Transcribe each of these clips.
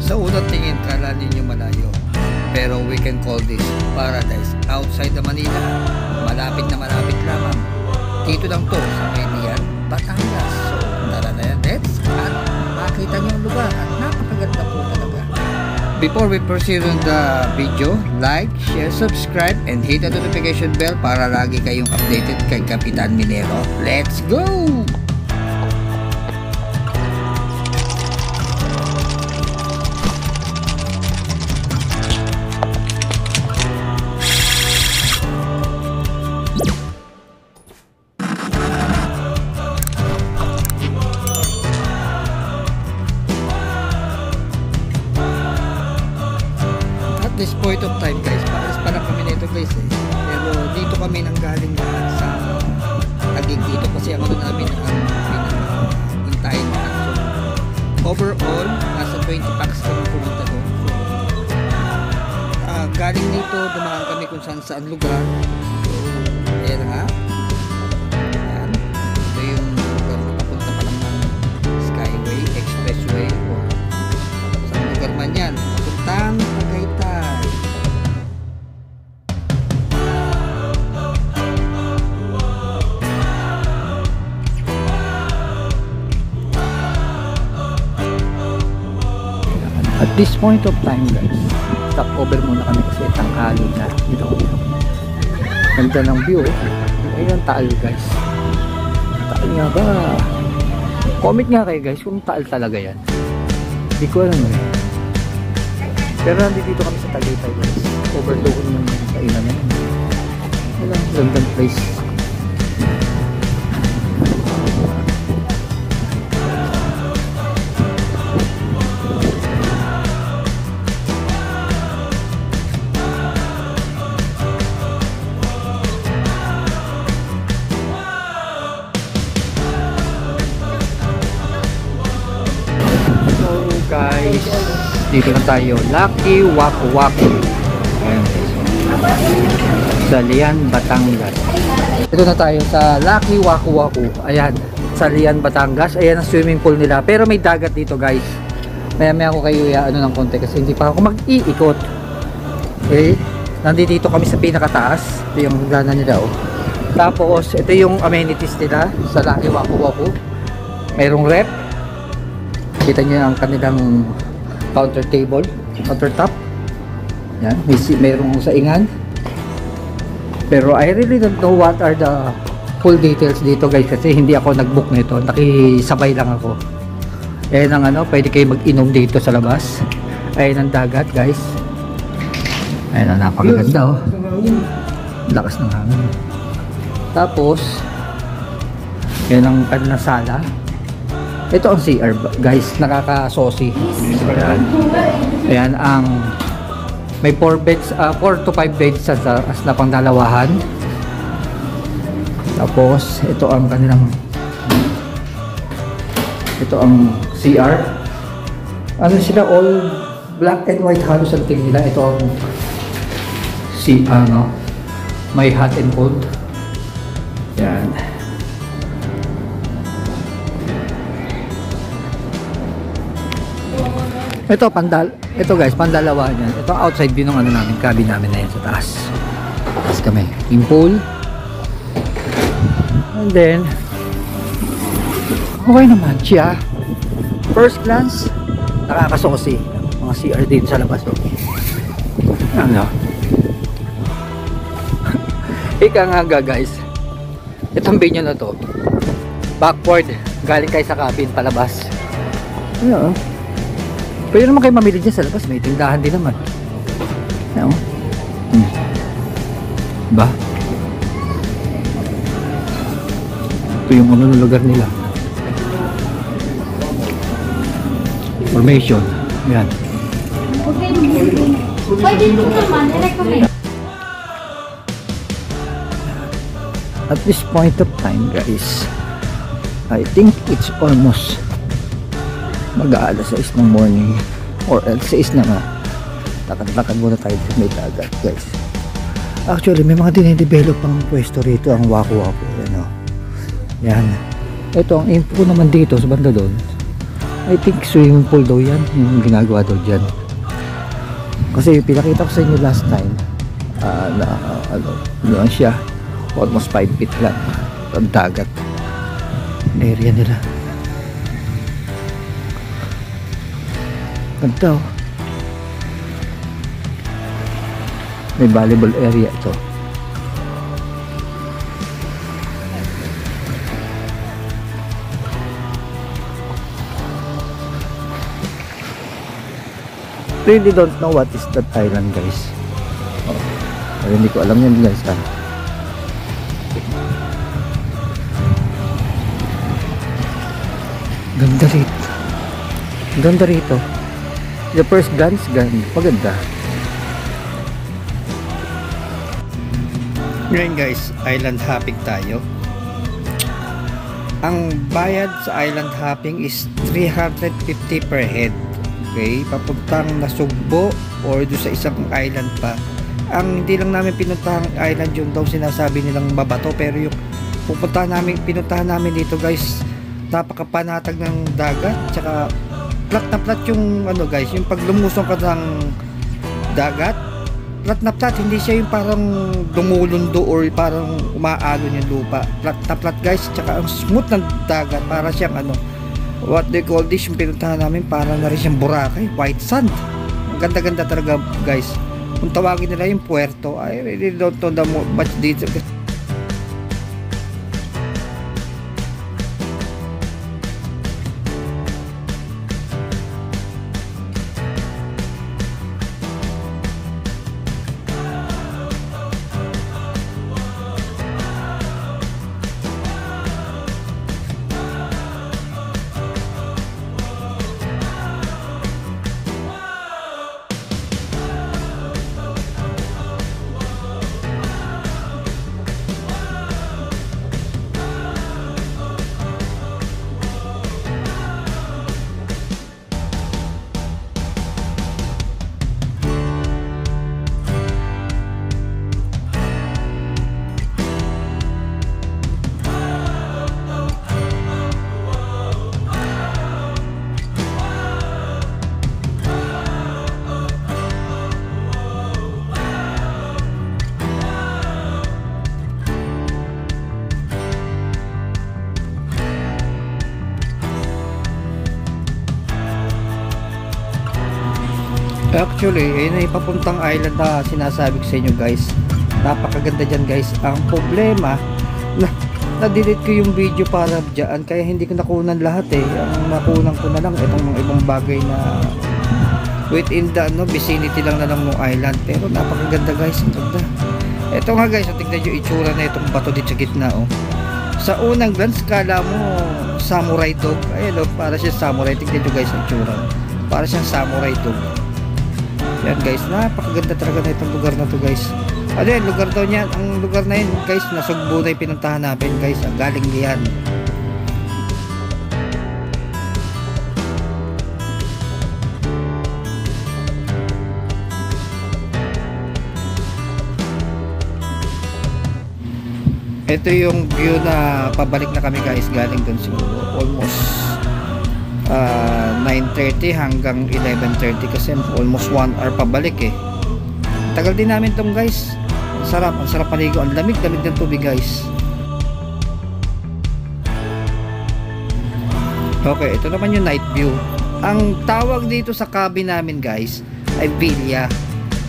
Sa unang tingin, kala ninyo malayo. Pero we can call this paradise. Outside the Manila, malapit na malapit lamang. Dito lang to sa Median, Batangas. So, tara na yan, let's at makita nyo yung lugar at napakaganda po talaga. Before we proceed on the video, like, share, subscribe, and hit the notification bell para lagi kayong updated kay Kapitan Minero. Let's go! This point of time guys, paalis pa lang kami nito guys pero dito kami nang galing lahat sa Taguig dito kasi ang ano namin ang pinag-hintayin na so overall nasa 20 packs kami pumunta doon so galing dito dumaan kami kung saan lugar so ayan nga ayan ito yung lugar na papunta pa lang ng Skyway, Expressway o saan lugar man yan papuntang Tagaytay. At this point of time guys, stop over muna kami kasi tanghali na. Ganda ng view. Ayun Taal guys. Taal nga ba? Comment nga kayo guys kung Taal talaga yan. Hindi ko alam eh. Pero nandito kami sa Tagaytay guys. Overlook yung kainan na yun. Walang gandang place. Guys, dito na tayo Lucky Waku Waku. Ayan Salian, Batangas. Dito na tayo sa Lucky Waku Waku. Ayan, Salian, Batangas. Ayan ang swimming pool nila. Pero may dagat dito guys. Maya ako kayo ano ng konti kasi hindi pa ako mag-iikot. Okay, nandito kami sa pinakataas. Ito yung hagdanan nila oh. Tapos ito yung amenities nila sa Lucky Waku Waku. Mayroong rep. Kita nyo ang kanilang counter table, countertop. Yan, mayroong saingan. Pero I really don't know what are the full details dito guys kasi hindi ako nag-book nito. Nakisabay lang ako. Ayan ang ano, pwede kayo mag-inom dito sa labas. Ayan ang dagat guys. Ayan ang napakaganda oh. Lakas ng hangin. Tapos, yan ang kanilang sala. Ito ang CR guys, nakaka-saucy. Ayan. Ayan ang may 4 beds, 4 to 5 beds as na pangdalawahan. Tapos ito ang kanilang CR. Ano sila, all black and white halos ang tingin nila. Ito ang ano, may hot and cold. Ayan. Ito guys, pandalawa niyan. Ito outside view ng ano namin, cabin namin na yan sa taas. Taas kami, yung pool. And then okay naman siya. First glance, nakakasosi. Mga CR din sa labas. Ano? Ika nga guys. Itong venue na to, backward, galing kayo sa cabin palabas. Ano? Pwede naman kayo mamili dyan sa labas, may tindahan din naman. Ayan o. Ba? Ito yung ano ng lugar nila. Formation. Ayan. At this point of time guys, I think it's almost mag-aalas 6 ng morning or else 6 na nga. Lakad-lakad muna tayo sa may dagat guys. Actually may mga dinidevelop pang pwesto rito ang Waku Waku. Yan. Ito ang info naman dito sa banda doon. I think swimming pool daw yan, yung ginagawa daw dyan. Kasi pinakita ko sa inyo last time, ano siya, almost 5 feet lang ang dagat area nila. Ganda oh. May volleyball area ito. Really don't know what is that island, guys. Hindi ko alam yan, guys, ha. Ganda rito. Ganda rito. The first glance, maganda. Ngayon, guys, island hopping tayo. Ang bayad sa island hopping is 350 per head. Okay, papuntang Nasugbo or doon sa isang island pa. Ang hindi lang namin pinuntahang island yung daw sinasabi nilang Babato, pero yung pinuntahan namin dito, guys, napakapanatag ng dagat, tsaka flat na flat yung ano, guys, yung pag lumusong ka ng dagat, flat na flat, hindi siya yung parang dumulundo or parang umaalon yung lupa. Flat na flat, guys, tsaka ang smooth ng dagat, para siyang ano, what they call this, yung pinuntahan namin, para na rin siyang Boracay, white sand. Ang ganda-ganda talaga, guys. Kung tawagin nila yung Puerto, I really don't know the much dito. Actually, yun ay papuntang island na sinasabi ko sa inyo, guys. Napakaganda dyan, guys. Ang problema, na-delete ko yung video para dyan, kaya hindi ko nakunan lahat eh. Ang nakunan ko na lang itong mga ibang bagay na within the vicinity lang na lang ng island. Pero napakaganda, guys. Ang ganda. Ito nga, guys, tignan nyo itsura na itong bato dito sa gitna, oh. Sa unang glance, kala mo samurai dog. Ayun, oh, para siyang samurai. Tignan nyo, guys, ang itsura. Para siyang samurai dog. Yan, guys, napakaganda talaga na itong lugar na to, guys. Ano yan, lugar daw niyan, ang lugar na yun, guys, Nasugbo na yung pinuntahan namin, guys. Galing diyan. Ito yung view na pabalik na kami, guys, galing dun siguro almost 9:30 hanggang 11:30 kasi almost 1 hour pabalik eh. Tagal din namin tong, guys. Ang sarap maligo, ang lamig-lamig ng tubig, guys. Okay, ito naman yung night view. Ang tawag dito sa cabin namin, guys, ay villa.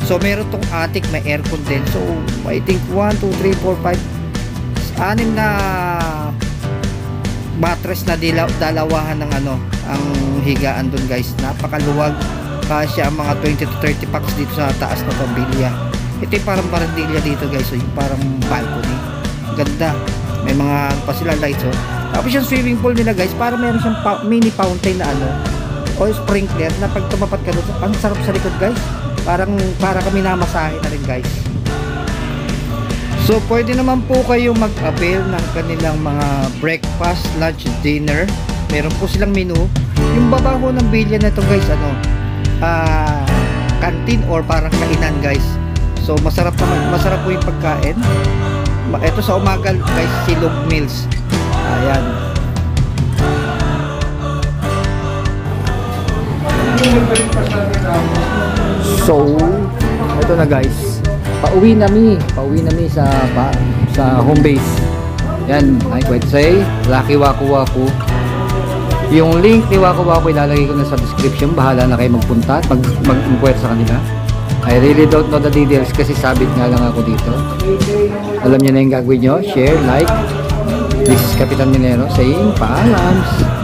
So meron tong attic, may aircon din. So I think 1, 2, 3, 4, 5, 6 na mattress na dalawahan ng ang higaan dun, guys. Napakaluwag, kasi ang mga 20 to 30 packs dito sa taas na pambilya. Ito yung parang barandilya dito, guys, so yung parang balcony. Ganda, may mga pa sila lights, oh. Tapos yung swimming pool nila, guys, parang meron siyang mini fountain na o sprinkler na pag tumapat ka doon, ang sarap sa likod, guys. Para kami namasahe na rin, guys. So pwede naman po kayo mag-avail ng kanilang mga breakfast, lunch, dinner. Meron po silang menu. Yung baba ho ng bilya na ito, guys, canteen or parang kainan, guys. So masarap po yung pagkain. Ito sa umaga, guys, silog meals. Ayan. So, ito na guys. Pauwi nami sa home base. Yan, I'm going to say, Lucky Waku Waku. Yung link ni Waku Waku ilalagay ko na sa description. Bahala na kayo magpunta at mag-inquire sa kanila. I really don't know the details kasi sabit nga lang ako dito. Alam niyo na yung gagawin nyo. Share, like. This is Kapitan Minero saying paalams.